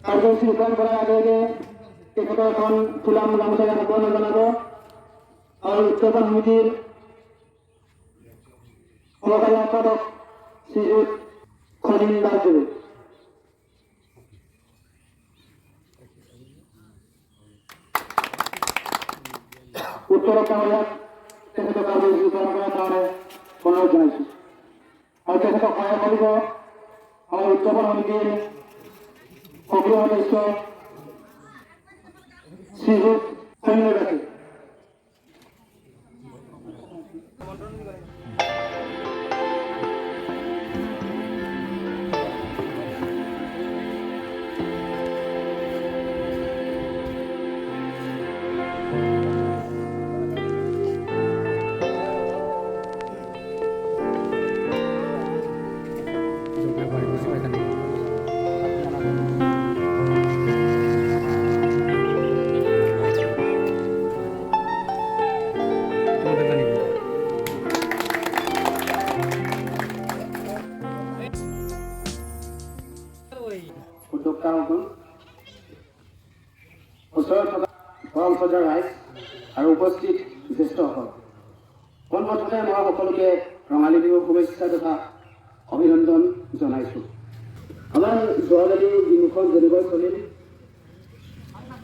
কাৰ্যসূচী ৰূপায়ণ কৰাৰ আগে আগে তেখেতৰ এখন ফুলাম গামোচা আহ্বান জনাব আৰু উদযাপন সমিতিৰ সহকাৰী সম্পাদক শ্ৰীযুত খনিন দাসদেৱে উত্তৰক ডাঙৰীয়াক তেখেতক কাৰ্যসূচী ৰূপায়ণ কৰাৰ কাৰণে অনুৰোধ জনাইছোঁ আৰু তেখেতক সহায় কৰিব আমাৰ উদযাপন সমিতিৰ সক্ৰিয় সদস্য শ্ৰীযুত সৈন্য দাসে উদ্যোক্তাসকল ওচৰত থকা পৰম শ্ৰদ্ধাৰ ৰাইজ আৰু উপস্থিত জ্যেষ্ঠসকল পোনপ্ৰথমে মই সকলোকে ৰঙালী বিহুৰ শুভেচ্ছা তথা অভিনন্দন জনাইছোঁ। আমাৰ যোৱাকালি বিহুখন যেনেকৈ চলিল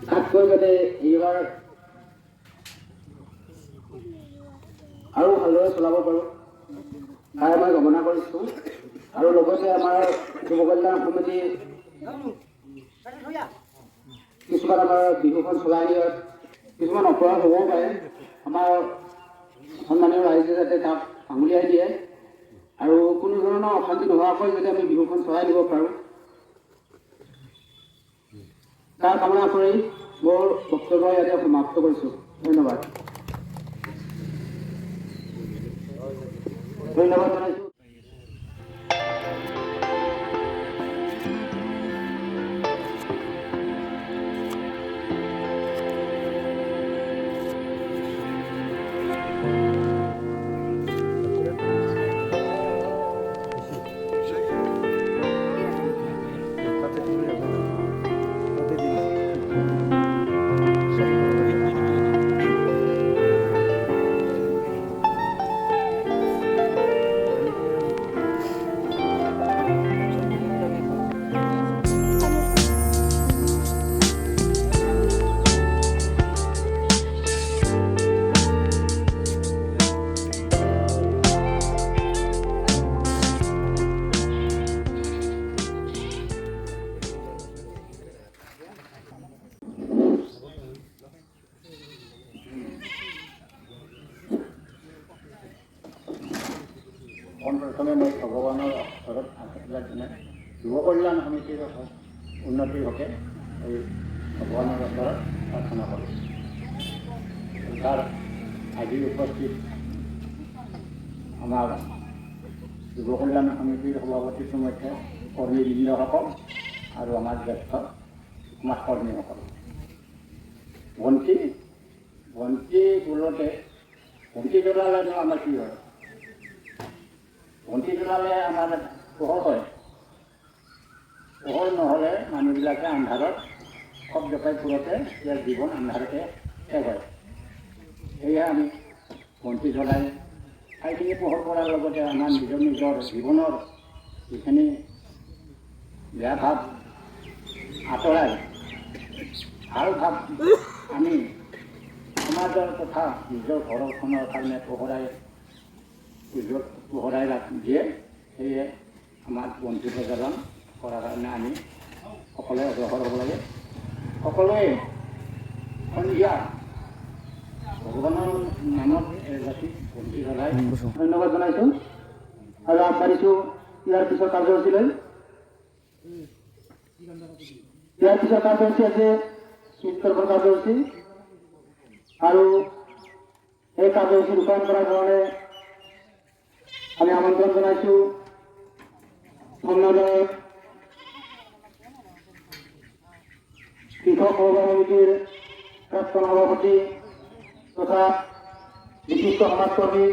তাতকৈ যাতে এইবাৰ আৰু ভালদৰে চলাব পাৰোঁ তাৰে মই কামনা কৰিছোঁ আৰু লগতে আমাৰ যুৱ কল্যাণ সমিতি কিছুমান আমাৰ বিহুখন চলাই নিয়াত কিছুমান অপৰাধ হ'বও পাৰে আমাৰ সন্মানীয় ৰাইজে যাতে তাক আঙুলিয়াই দিয়ে আৰু কোনো ধৰণৰ অশান্তি নোহোৱাকৈ যাতে আমি বিহুখন চলাই দিব পাৰোঁ তাৰ কামনা কৰি মোৰ বক্তব্য ইয়াতে সমাপ্ত কৰিছোঁ। ধন্যবাদ জনাইছোঁ। পোনপ্ৰথমে মই ভগৱানৰ ওচৰত আশীৰ্বাদ জনাই যুৱ কল্যাণ সমিতিৰ উন্নতিৰ হকে এই ভগৱানৰ ওচৰত প্ৰাৰ্থনা কৰোঁ। তাৰ আজি উপস্থিত আমাৰ যুৱ কল্যাণ সমিতিৰ সভাপতি সমৰ্থে কৰ্মীবৃন্দসকল আৰু আমাৰ জ্যেষ্ঠ সমাজকৰ্মীসকল বন্তি জ্বলোতে বন্তি জ্বলালেনো আমাৰ কি হয়? বন্তি জ্বলালে আমাৰ পোহৰ হয়। পোহৰ নহ'লে মানুহবিলাকে আন্ধাৰত খপ জপাই ফুৰোতে ইয়াৰ জীৱন আন্ধাৰতে শেষ হয়। সেয়ে আমি বন্তি জ্বলাই ঠাইখিনি পোহৰ কৰাৰ লগতে আমাৰ নিজৰ নিজৰ জীৱনৰ যিখিনি বেয়া ভাৱ আঁতৰাই ভাল ভাৱ আমি সমাজৰ তথা নিজৰ ঘৰখনৰ কাৰণে পোহৰাই দিয়ে। সেয়ে আমাৰ বন্তি প্ৰজ্বলন কৰাৰ কাৰণে আমি সকলোৱে অগ্ৰসৰ হ'ব লাগে। সকলোৱে সন্ধিয়া ভগৱানৰ নামত এজাতি বন্তি জ্বলাই ধন্যবাদ জনাইছোঁ আৰু আগবাঢ়িছোঁ ইয়াৰ পিছৰ কাৰ্যসূচীলৈ। ইয়াৰ পিছৰ কাৰ্যসূচী আছে চিত্ৰকৰণ কাৰ্যসূচী আৰু এই কাৰ্যসূচী ৰূপায়ণ কৰাৰ কাৰণে আমি আমন্ত্ৰণ জনাইছোঁ সম্মাননীয় কৃষক সহকাৰী সমিতিৰ প্ৰাক্তন সভাপতি তথা বিশিষ্ট সমাজকৰ্মী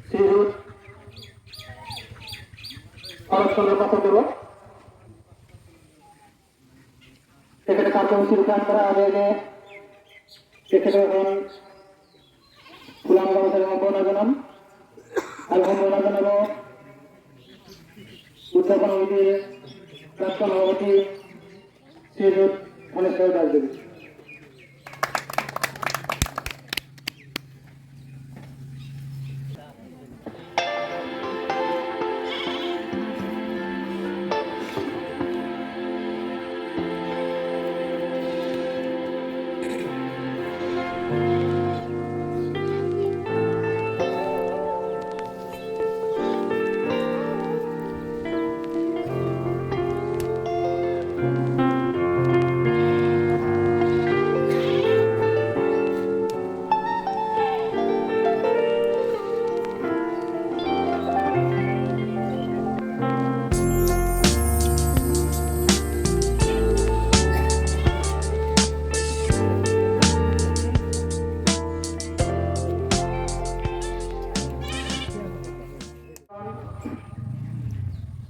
শ্ৰীযুত শৰৎ চন্দ্ৰ পাঠকদেৱক তেখেতে কাৰ্যসূচী ৰূপায়ণ কৰাৰ আগে আগে তেখেতৰ এখন ফুলাম গামোচাৰে সম্বৰ্ধনা জনাম আৰু সম্বৰ্ধনা জনাব উদযাপন সমিতিৰ প্ৰাক্তন সভাপতি শ্ৰীযুত ধনেশ্বৰ দাসদেৱী।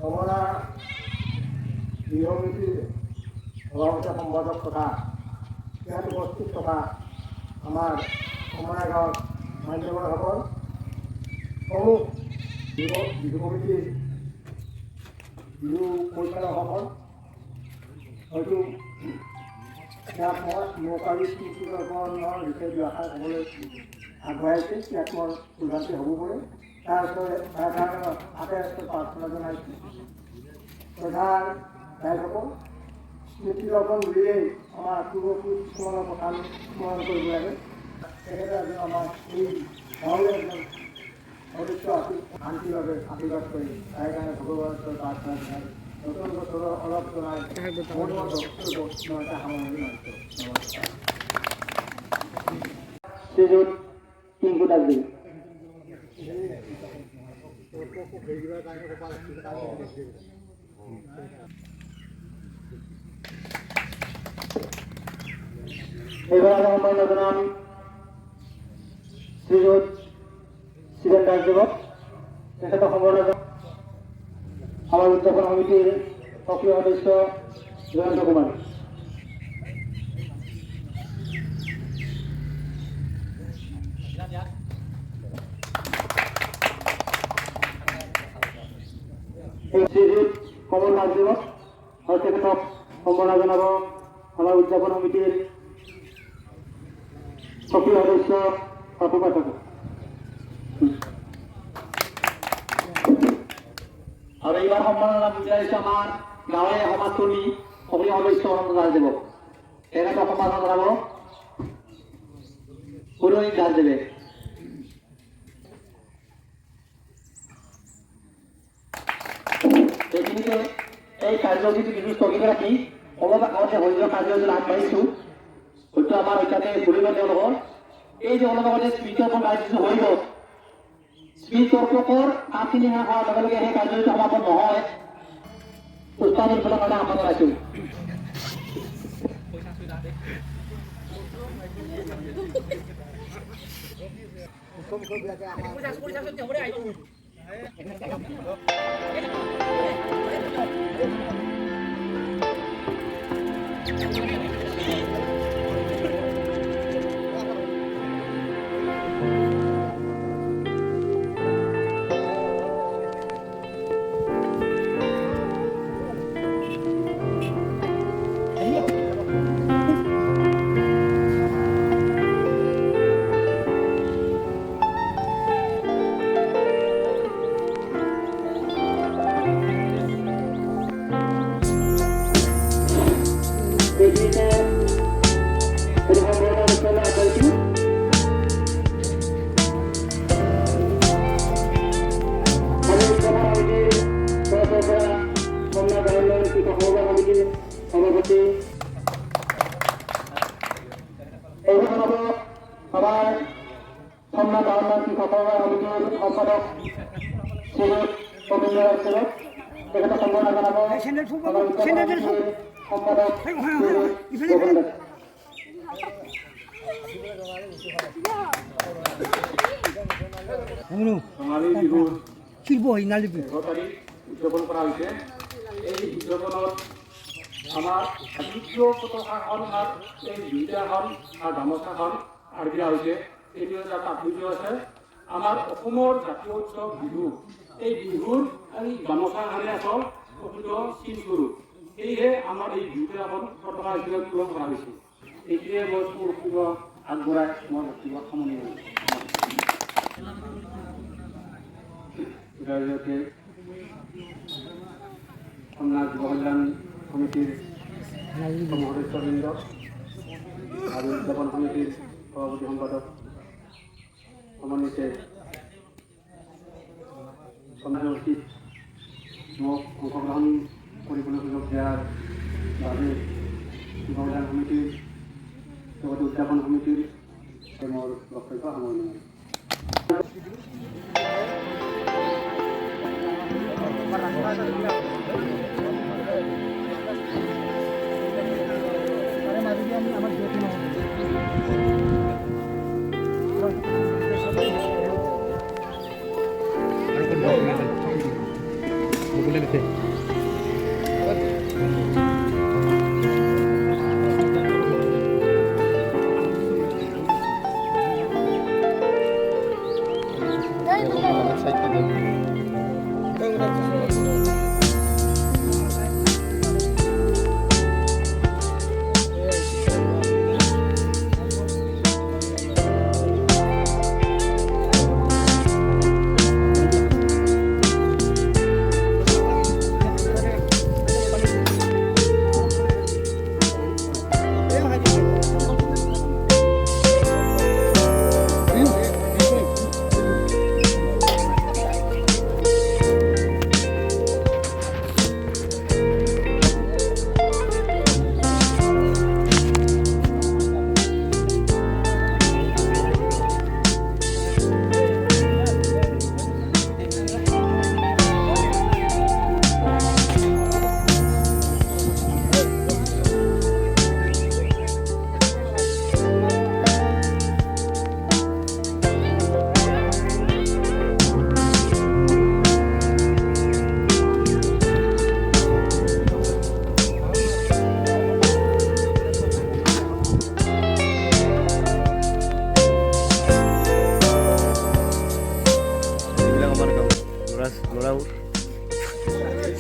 সমনা গৃহনীতিৰ সভাপতি সম্পাদক তথা ইয়াত উপস্থিত থকা আমাৰ সমনা গাঁৱৰ মান্যবৰসকল প্ৰমুখ বিহু কমিটিৰ বিহু পৰিচালকসকল হয়তো ইয়াত মই নৌকাৰী স্মৃতিকৰণৰ বিষয়ে দুআষাৰ ক'বলৈ আগবাঢ়িছে ইয়াত মোৰ ভুলভ্ৰান্তি হ'ব পাৰে তাৰ কাৰণে হাতে হাতে প্ৰাৰ্থনা জনাইছোঁ। প্ৰধান ৰাইজসকল স্মৃতিকৰণ বুলিয়েই আমাৰ পূৰ্বপুৰুষ কিছুমানৰ কথা আমি স্মৰণ কৰিব লাগে। তেখেতে আজি আমাৰ এই গাঁৱলৈ একদম সদস্য শান্তিভাৱে আশীৰ্বাদ কৰি তাইৰ কাৰণে ভগৱানৰ প্ৰাৰ্থনা জনাই নতুন বছৰৰ অলপ জনাই মোৰ বক্তব্য এটা সামৰণি মাৰিছোঁ। নমস্কাৰ। শ্ৰীযুত টিংকু দাসদেৱী। এইবাৰ আমি সম্বৰ্ধনা জনাম শ্ৰীযুত শিৱেন দাসদেৱক। তেখেতক সম্বৰ্ধনা জনাম আমাৰ উদযাপন সমিতিৰ সক্ৰিয় সদস্য জয়ন্ত কুমাৰ। শ্ৰীযুত কমল দাসদেৱক আৰু তেখেতক সম্বৰ্ধনা জনাব আমাৰ উদযাপন সমিতিৰ সক্ৰিয় সদস্য পাপু পাঠক। আৰু এইবাৰ সম্বৰ্ধনা বিচাৰিছোঁ আমাৰ গাঁৱৰে সমাজকৰ্মী সক্ৰিয় সদস্য দাসদেৱক। তেখেতক সম্বৰ্ধনা জনাব পুৰোহিত দাসদেৱে। এইখিনিতে এই কাৰ্যসূচীটো কিছু স্থগিত ৰাখি অলপ আগতে শৰীৰৰ কাৰ্যসূচী আগবাঢ়িছোঁ। হয়তো আমাৰ অত্যাতে ঘূৰিব তেওঁলোকৰ এই যে অলপ আগতে স্মৃতিকৰণ কাৰ্যসূচী হৈ গ'ল। স্মৃতিকৰ্ষকৰ কামখিনি শেষ হোৱাৰ লগে লগে সেই কাৰ্যসূচী সমাপন নহয়। পুষ্পাঞ্জলিৰ কাৰণে আহ্বান জনাইছোঁ। উদযাপন কৰা হৈছে। এই উদযাপনত আমাৰ জাতীয় পতাকাখন আৰু এই দুইটাখন আৰু গামোচাখন আৰু দিয়া হৈছে। এইটো এটা তাৎপৰ্য আছে। আমাৰ অসমৰ জাতীয় উৎসৱ বিহু, এই বিহুৰ এই গামোচাখনে আচল প্ৰকৃত চিনস্বৰূপ। সেয়েহে আমাৰ এই দুইটাখন পতাকা হিচাপে পূৰণ কৰা হৈছে। এইটোৱে মই বক্তব্য আগবঢ়াই মই বক্তব্য সামৰণি মাৰিছোঁ। জৰিয়তে কন্যা যুৱ কল্যাণ সমিতিৰ সদস্যবৃন্দ আৰু উদযাপন সমিতিৰ সভাপতি সম্পাদক সমন্বিতে সমাজত মোক অংশগ্ৰহণ কৰিবলৈ সুযোগ দিয়াৰ বাবে যুৱ কল্যাণ সমিতিৰ লগতে উদযাপন সমিতিৰ মোৰ বক্তব্য সামৰণি মাৰিছোঁ।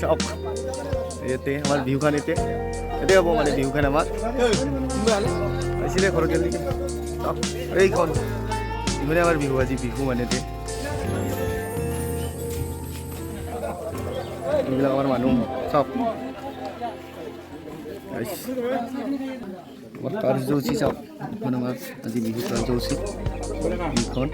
চব ইয়াতে আমাৰ বিহুখন ইয়াতে হ'ব মানে বিহুখন আমাৰ আহিছিলে ঘৰত গেলি চব এইখন ইমানে আমাৰ বিহু আজি বিহু মানে এইবিলাক আমাৰ মানুহ চব কাৰ্যসূচী চাওক এইখন আমাৰ আজি বিহু কাৰ্যসূচী বিহুখন